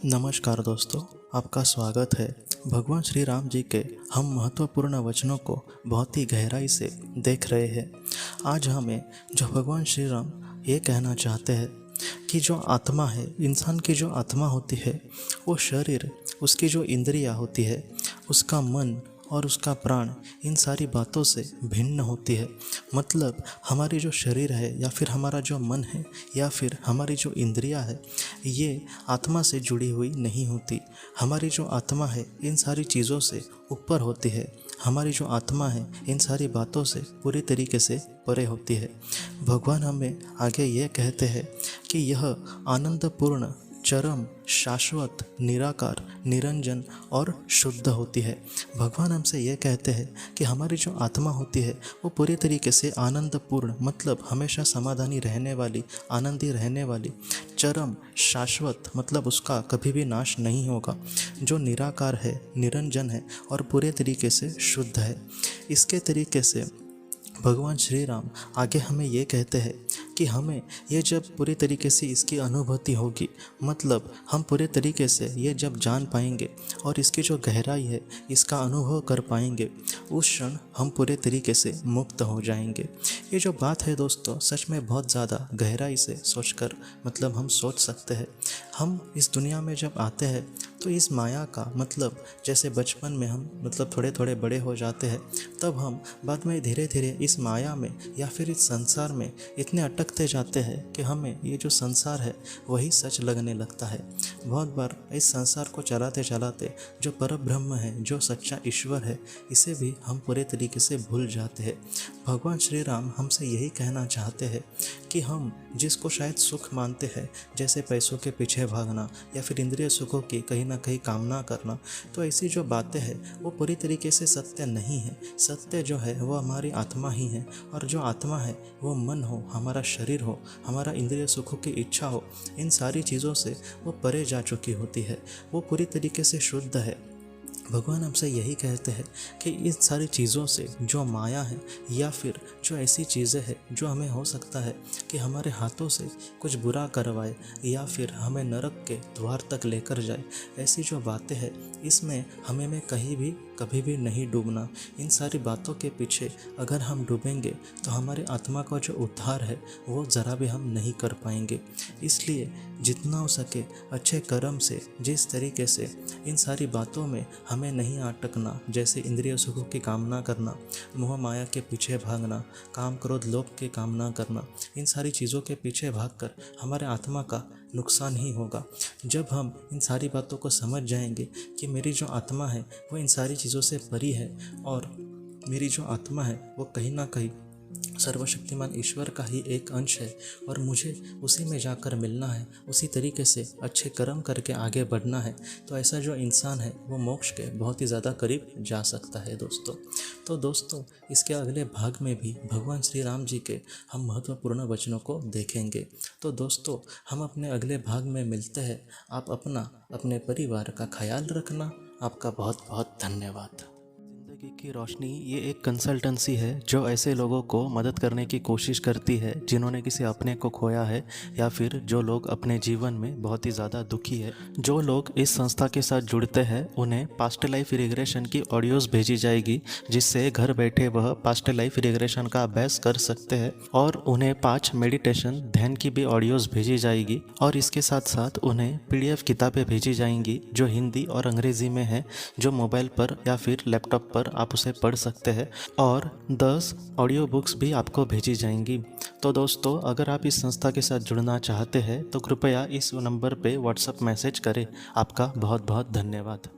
नमस्कार दोस्तों, आपका स्वागत है। भगवान श्री राम जी के हम महत्वपूर्ण वचनों को बहुत ही गहराई से देख रहे हैं। आज हमें जो भगवान श्री राम ये कहना चाहते हैं कि जो आत्मा है, इंसान की जो आत्मा होती है, वो शरीर, उसकी जो इंद्रियां होती है, उसका मन और उसका प्राण, इन सारी बातों से भिन्न होती है। मतलब हमारी जो शरीर है या फिर हमारा जो मन है या फिर हमारी जो इंद्रियां है, ये आत्मा से जुड़ी हुई नहीं होती। हमारी जो आत्मा है इन सारी चीज़ों से ऊपर होती है। हमारी जो आत्मा है इन सारी बातों से पूरी तरीके से परे होती है। भगवान हमें आगे ये कहते हैं कि यह आनंदपूर्ण, चरम, शाश्वत, निराकार, निरंजन और शुद्ध होती है। भगवान हमसे ये कहते हैं कि हमारी जो आत्मा होती है वो पूरी तरीके से आनंदपूर्ण, मतलब हमेशा समाधानी रहने वाली, आनंदी रहने वाली, चरम, शाश्वत, मतलब उसका कभी भी नाश नहीं होगा, जो निराकार है, निरंजन है और पूरे तरीके से शुद्ध है। इसके तरीके से भगवान श्री राम आगे हमें ये कहते हैं कि हमें ये जब पूरी तरीके से इसकी अनुभूति होगी, मतलब हम पूरे तरीके से ये जब जान पाएंगे और इसकी जो गहराई है इसका अनुभव कर पाएंगे, उस क्षण हम पूरे तरीके से मुक्त हो जाएंगे। ये जो बात है दोस्तों, सच में बहुत ज़्यादा गहराई से सोचकर, मतलब हम सोच सकते हैं। हम इस दुनिया में जब आते हैं तो इस माया का, मतलब जैसे बचपन में हम मतलब थोड़े थोड़े बड़े हो जाते हैं, तब हम बाद में धीरे धीरे इस माया में या फिर इस संसार में इतने अटकते जाते हैं कि हमें ये जो संसार है वही सच लगने लगता है। बहुत बार इस संसार को चलाते चलाते जो परब्रह्म है, जो सच्चा ईश्वर है, इसे भी हम पूरे तरीके से भूल जाते हैं। भगवान श्री राम हमसे यही कहना चाहते हैं कि हम जिसको शायद सुख मानते हैं, जैसे पैसों के पीछे भागना या फिर इंद्रिय सुखों की कहीं ना कहीं कामना करना, तो ऐसी जो बातें हैं वो पूरी तरीके से सत्य नहीं है। सत्य जो है वो हमारी आत्मा ही है, और जो आत्मा है वो मन हो, हमारा शरीर हो, हमारा इंद्रिय सुखों की इच्छा हो, इन सारी चीज़ों से वो परे जा चुकी होती है, वो पूरी तरीके से शुद्ध है। भगवान हमसे यही कहते हैं कि इन सारी चीज़ों से जो माया है या फिर जो ऐसी चीज़ें हैं जो हमें हो सकता है कि हमारे हाथों से कुछ बुरा करवाए या फिर हमें नरक के द्वार तक लेकर जाए, ऐसी जो बातें हैं इसमें हमें में कहीं भी कभी भी नहीं डूबना। इन सारी बातों के पीछे अगर हम डूबेंगे तो हमारी आत्मा का जो उद्धार है वो ज़रा भी हम नहीं कर पाएंगे। इसलिए जितना हो सके अच्छे कर्म से, जिस तरीके से इन सारी बातों में हमें नहीं अटकना, जैसे इंद्रिय सुखों की कामना करना, मोह माया के पीछे भागना, काम क्रोध लोभ की कामना करना, इन सारी चीज़ों के पीछे भागकर हमारे आत्मा का नुकसान ही होगा। जब हम इन सारी बातों को समझ जाएंगे कि मेरी जो आत्मा है वो इन सारी चीज़ों से परी है और मेरी जो आत्मा है वो कहीं ना कहीं सर्वशक्तिमान ईश्वर का ही एक अंश है और मुझे उसी में जाकर मिलना है, उसी तरीके से अच्छे कर्म करके आगे बढ़ना है, तो ऐसा जो इंसान है वो मोक्ष के बहुत ही ज़्यादा करीब जा सकता है दोस्तों। तो दोस्तों, इसके अगले भाग में भी भगवान श्री राम जी के हम महत्वपूर्ण वचनों को देखेंगे। तो दोस्तों, हम अपने अगले भाग में मिलते हैं। आप अपना, अपने परिवार का ख्याल रखना। आपका बहुत बहुत धन्यवाद। ज़िंदगी की रोशनी ये एक कंसल्टेंसी है जो ऐसे लोगों को मदद करने की कोशिश करती है जिन्होंने किसी अपने को खोया है या फिर जो लोग अपने जीवन में बहुत ही ज़्यादा दुखी है। जो लोग इस संस्था के साथ जुड़ते हैं उन्हें पास्ट लाइफ रिग्रेशन की ऑडियोज़ भेजी जाएगी, जिससे घर बैठे वह पास्ट लाइफ रिग्रेशन का अभ्यास कर सकते हैं, और उन्हें 5 मेडिटेशन ध्यान की भी ऑडियोज़ भेजी जाएगी। और इसके साथ साथ उन्हें PDF किताबें भेजी जाएंगी जो हिंदी और अंग्रेज़ी में है, जो मोबाइल पर या फिर लैपटॉप पर आप उसे पढ़ सकते हैं, और 10 ऑडियो बुक्स भी आपको भेजी जाएंगी। तो दोस्तों, अगर आप इस संस्था के साथ जुड़ना चाहते हैं तो कृपया इस नंबर पे व्हाट्सएप मैसेज करें। आपका बहुत बहुत धन्यवाद।